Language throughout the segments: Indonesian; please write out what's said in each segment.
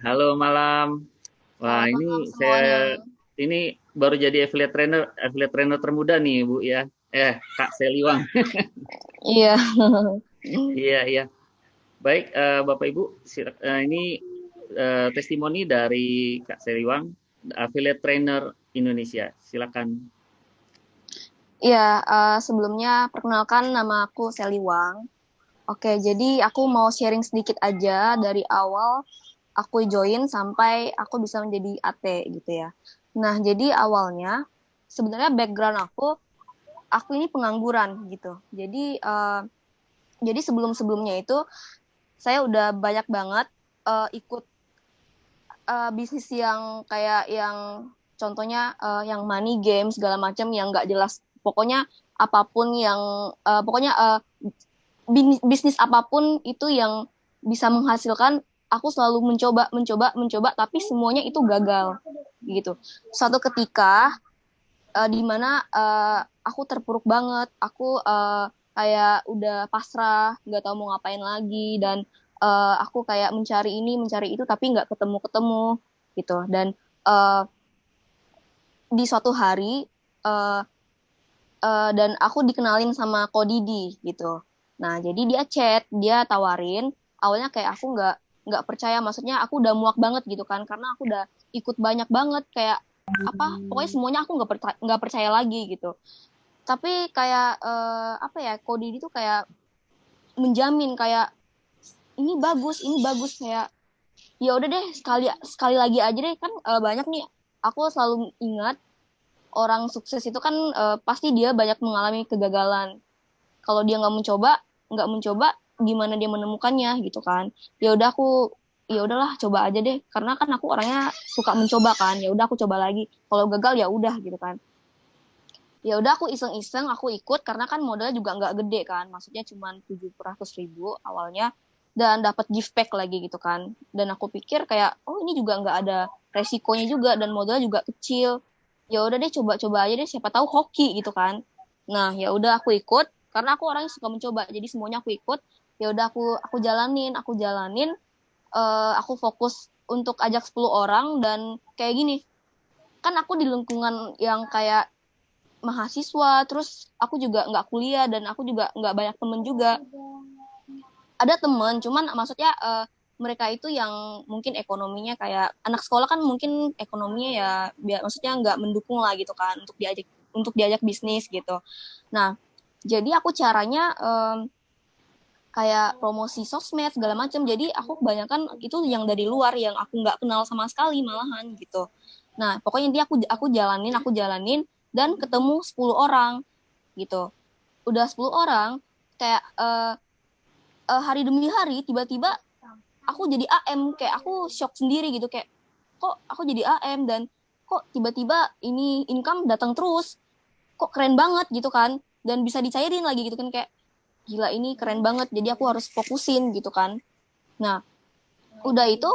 Halo malam. Wah, Selamat ini malam saya semuanya. ini baru jadi affiliate trainer termuda nih, Bu ya. Kak Seliwang. Iya. Iya, iya. Baik, Bapak Ibu, ini testimoni dari Kak Seliwang, affiliate trainer Indonesia. Silakan. Iya, sebelumnya perkenalkan nama aku Sally Wang. Oke, jadi aku mau sharing sedikit aja dari awal aku join sampai aku bisa menjadi AT gitu ya. Nah, jadi awalnya sebenarnya background aku ini pengangguran gitu. Jadi sebelum-sebelumnya itu saya udah banyak banget ikut bisnis yang kayak yang contohnya yang money game segala macam yang nggak jelas. Pokoknya apapun yang pokoknya bisnis apapun itu yang bisa menghasilkan, aku selalu mencoba mencoba mencoba tapi semuanya itu gagal gitu. Suatu ketika di mana aku terpuruk banget, aku kayak udah pasrah, nggak tahu mau ngapain lagi, dan aku kayak mencari ini mencari itu tapi nggak ketemu ketemu gitu. Dan uh, di suatu hari uh, dan aku dikenalin sama Kodidi gitu. Nah, jadi dia chat, dia tawarin. Awalnya kayak aku nggak percaya, maksudnya aku udah muak banget gitu kan, karena aku udah ikut banyak banget kayak apa, pokoknya semuanya aku nggak percaya lagi gitu. Tapi kayak apa ya, Kodidi tuh kayak menjamin kayak ini bagus kayak ya udah deh, sekali sekali lagi aja deh kan. Banyak nih, aku selalu ingat orang sukses itu kan pasti dia banyak mengalami kegagalan. Kalau dia nggak mencoba gimana dia menemukannya gitu kan. Ya udahlah, coba aja deh, karena kan aku orangnya suka mencoba kan. Ya udah, aku coba lagi, kalau gagal ya udah gitu kan. Ya udah, aku iseng-iseng aku ikut karena kan modalnya juga nggak gede kan, maksudnya cuma 700.000 awalnya, dan dapat gift pack lagi gitu kan. Dan aku pikir kayak, oh ini juga nggak ada resikonya juga dan modalnya juga kecil. Ya udah deh, coba-coba aja deh, siapa tahu hoki gitu kan. Nah, ya udah aku ikut karena aku orangnya suka mencoba, jadi semuanya aku ikut. Ya udah, aku jalanin, aku fokus untuk ajak 10 orang. Dan kayak gini, kan aku di lingkungan yang kayak mahasiswa, terus aku juga nggak kuliah dan aku juga nggak banyak temen juga. Ada temen, cuman maksudnya mereka itu yang mungkin ekonominya kayak anak sekolah kan, mungkin ekonominya ya maksudnya nggak mendukung lah gitu kan untuk diajak bisnis gitu. Nah, jadi aku caranya kayak promosi sosmed segala macam. Jadi aku kebanyakan itu yang dari luar, yang aku nggak kenal sama sekali malahan gitu. Nah, pokoknya dia aku jalanin dan ketemu 10 orang gitu. Udah 10 orang, kayak hari demi hari tiba-tiba aku jadi AM, kayak aku shock sendiri gitu, kayak kok aku jadi AM dan kok tiba-tiba ini income datang terus, kok keren banget gitu kan, dan bisa dicairin lagi gitu kan, kayak gila ini keren banget, jadi aku harus fokusin gitu kan. Nah, udah itu,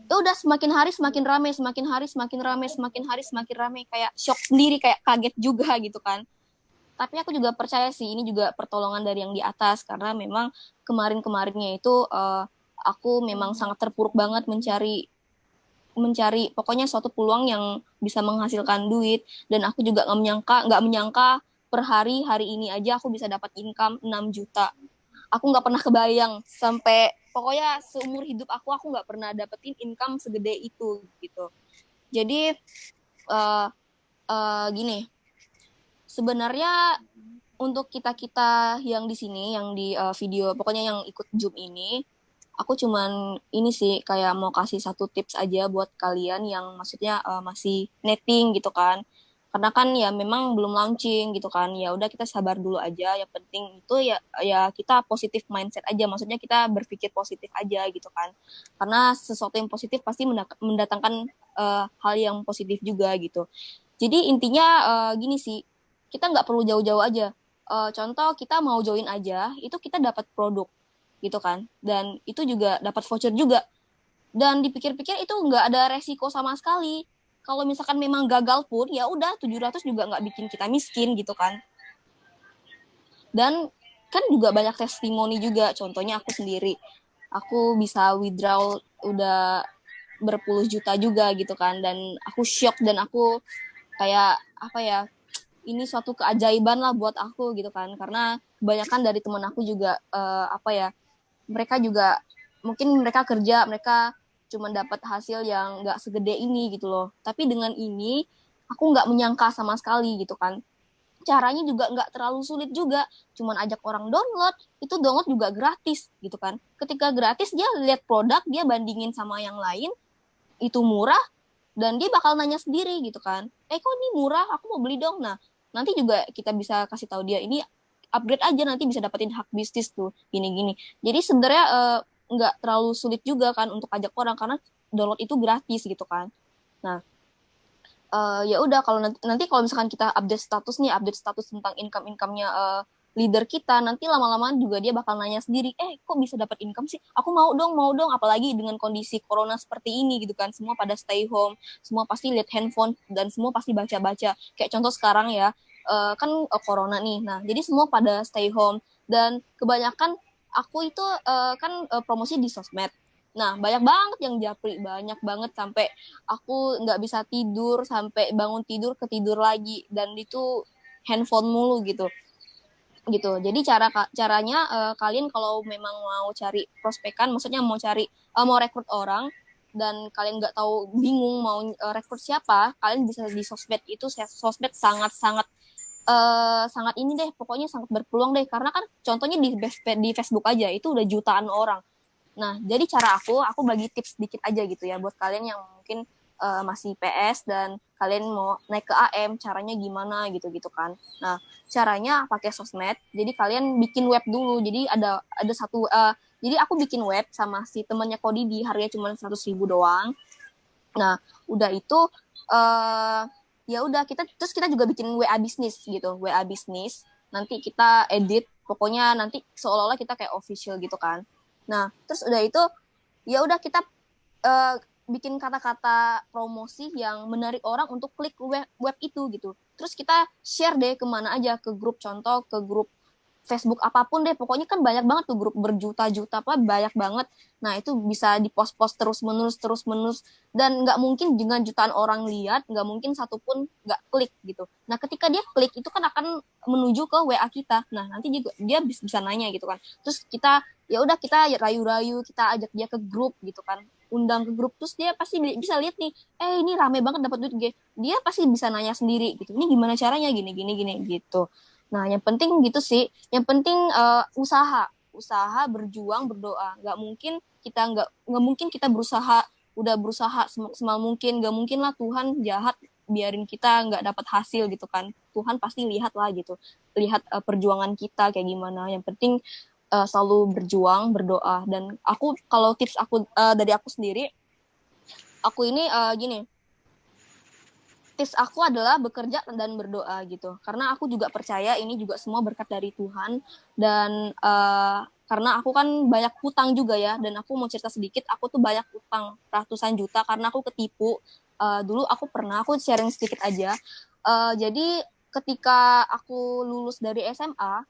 ya udah, semakin hari semakin rame, semakin hari semakin rame, semakin hari semakin rame, kayak shock sendiri, kayak kaget juga gitu kan. Tapi aku juga percaya sih ini juga pertolongan dari yang di atas, karena memang kemarin-kemarinnya itu aku memang sangat terpuruk banget mencari mencari pokoknya suatu peluang yang bisa menghasilkan duit. Dan aku juga nggak menyangka per hari ini aja aku bisa dapat income 6 juta. Aku nggak pernah kebayang, sampai pokoknya seumur hidup aku nggak pernah dapetin income segede itu gitu. Jadi uh, gini, sebenarnya untuk kita-kita yang di sini, yang di video, pokoknya yang ikut Zoom ini, aku cuman ini sih kayak mau kasih satu tips aja buat kalian yang maksudnya masih netting gitu kan. Karena kan ya memang belum launching gitu kan. Ya udah, kita sabar dulu aja. Yang penting itu ya ya kita positif mindset aja. Maksudnya kita berpikir positif aja gitu kan. Karena sesuatu yang positif pasti mendatangkan hal yang positif juga gitu. Jadi intinya gini sih, kita nggak perlu jauh-jauh aja. Contoh kita mau join aja, itu kita dapat produk gitu kan, dan itu juga dapat voucher juga. Dan dipikir-pikir itu nggak ada resiko sama sekali. Kalau misalkan memang gagal pun ya udah, 700 juga nggak bikin kita miskin gitu kan. Dan kan juga banyak testimoni juga, contohnya aku sendiri. aku bisa withdraw udah berpuluh juta juga gitu kan, dan aku shock dan aku kayak apa ya, ini suatu keajaiban lah buat aku gitu kan, karena kebanyakan dari teman aku juga apa ya, mereka juga mungkin mereka kerja, mereka cuma dapat hasil yang nggak segede ini gitu loh, tapi dengan ini aku nggak menyangka sama sekali gitu kan. Caranya juga nggak terlalu sulit juga, cuman ajak orang download, itu download juga gratis gitu kan. Ketika gratis dia lihat produk, dia bandingin sama yang lain, itu murah, dan dia bakal nanya sendiri gitu kan, kok ini murah, aku mau beli dong. Nah nanti juga kita bisa kasih tahu dia, ini upgrade aja, nanti bisa dapetin hak bisnis tuh gini-gini. Jadi sebenarnya nggak terlalu sulit juga kan untuk ajak orang, karena download itu gratis gitu kan. Nah ya udah, kalau nanti kalau misalkan kita update status nih, update status tentang income-nya leader kita, nanti lama-lama juga dia bakal nanya sendiri, kok bisa dapat income sih, aku mau dong, apalagi dengan kondisi corona seperti ini gitu kan, semua pada stay home, semua pasti lihat handphone, dan semua pasti baca-baca, kayak contoh sekarang ya, kan corona nih, nah jadi semua pada stay home, dan kebanyakan aku itu kan promosi di sosmed. Nah, banyak banget yang japri, banyak banget, sampai aku nggak bisa tidur, sampai bangun tidur ketidur lagi, dan itu handphone mulu gitu. Jadi caranya kalian kalau memang mau cari prospekan, maksudnya mau cari mau rekrut orang, dan kalian nggak tahu, bingung mau rekrut siapa, kalian bisa di sosmed. Itu sosmed sangat sangat sangat ini deh, pokoknya sangat berpeluang deh, karena kan contohnya di Facebook aja itu udah jutaan orang. Nah, jadi cara aku bagi tips dikit aja gitu ya buat kalian yang mungkin masih PS dan kalian mau naik ke AM, caranya gimana gitu-gitu kan. Nah, caranya pakai sosmed. Jadi kalian bikin web dulu. Jadi ada satu jadi aku bikin web sama si temannya Kodi, harganya cuma 100.000 doang. Nah, udah itu ya udah, kita juga bikin WA bisnis gitu, WA bisnis. Nanti kita edit, pokoknya nanti seolah-olah kita kayak official gitu kan. Nah, terus udah itu ya udah, kita bikin kata-kata promosi yang menarik orang untuk klik web itu gitu. Terus kita share deh kemana aja, ke grup, contoh ke grup Facebook apapun deh, pokoknya kan banyak banget tuh grup berjuta-juta, apa banyak banget. Nah itu bisa dipost-post terus menerus, dan nggak mungkin dengan jutaan orang lihat, nggak mungkin satupun nggak klik gitu. Nah ketika dia klik itu kan akan menuju ke WA kita. Nah nanti juga dia bisa nanya gitu kan. Terus kita ya udah, kita rayu-rayu, kita ajak dia ke grup gitu kan, undang ke grup, terus dia pasti bisa lihat nih, ini rame banget dapat duit, dia pasti bisa nanya sendiri gitu, ini gimana caranya, gini gini gini gitu. Nah, yang penting gitu sih. Yang penting usaha, berjuang, berdoa. Nggak mungkin kita berusaha semaksimal mungkin. Nggak mungkin lah Tuhan jahat biarin kita nggak dapat hasil gitu kan. Tuhan pasti lihat lah gitu. Lihat perjuangan kita kayak gimana. Yang penting selalu berjuang, berdoa. Dan aku, kalau tips aku dari aku sendiri, aku ini gini, tips aku adalah bekerja dan berdoa gitu, karena aku juga percaya ini juga semua berkat dari Tuhan. Dan karena aku kan banyak hutang juga ya, dan aku mau cerita sedikit, aku tuh banyak hutang ratusan juta karena aku ketipu. Dulu aku sharing sedikit aja. Jadi ketika aku lulus dari SMA,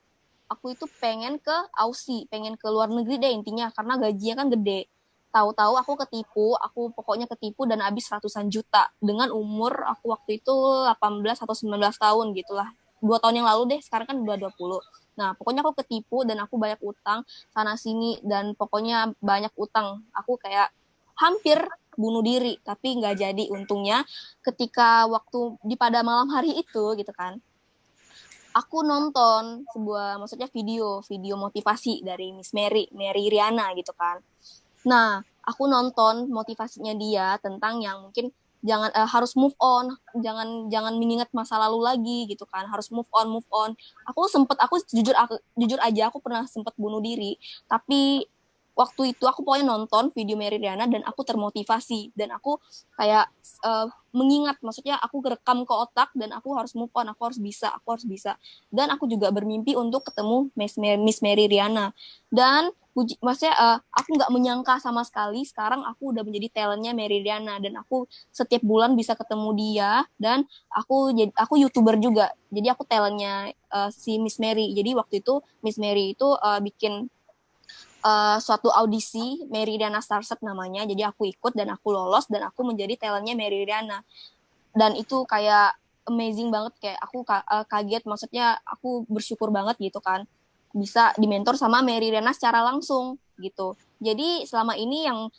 aku itu pengen ke Aussie, pengen ke luar negeri deh intinya, karena gajinya kan gede. Tahu-tahu aku pokoknya ketipu dan habis ratusan juta dengan umur aku waktu itu 18 atau 19 tahun gitulah. 2 tahun yang lalu deh, sekarang kan udah 20. Nah, pokoknya aku ketipu dan aku banyak utang sana sini, dan pokoknya banyak utang. Aku kayak hampir bunuh diri, tapi nggak jadi untungnya. Ketika waktu pada malam hari itu gitu kan, aku nonton maksudnya video motivasi dari Miss Mary Riana gitu kan. Nah, aku nonton motivasinya dia tentang yang mungkin jangan harus move on, jangan jangan mengingat masa lalu lagi gitu kan, harus move on, move on. Aku jujur aja, aku pernah sempat bunuh diri, tapi waktu itu aku pokoknya nonton video Mary Riana dan aku termotivasi, dan aku kayak mengingat, maksudnya aku kerekam ke otak, dan aku harus move on, aku harus bisa. Dan aku juga bermimpi untuk ketemu Miss Mary Riana. Dan maksudnya aku nggak menyangka sama sekali sekarang aku udah menjadi talentnya Mary Riana, dan aku setiap bulan bisa ketemu dia, dan aku YouTuber juga, jadi aku talentnya si Miss Mary. Jadi waktu itu Miss Mary itu bikin suatu audisi Meridiana Starset namanya. Jadi aku ikut dan aku lolos dan aku menjadi talentnya Meridiana. Dan itu kayak amazing banget, kayak aku kaget, maksudnya aku bersyukur banget gitu kan bisa dimentor sama Meridiana secara langsung gitu. Jadi selama ini yang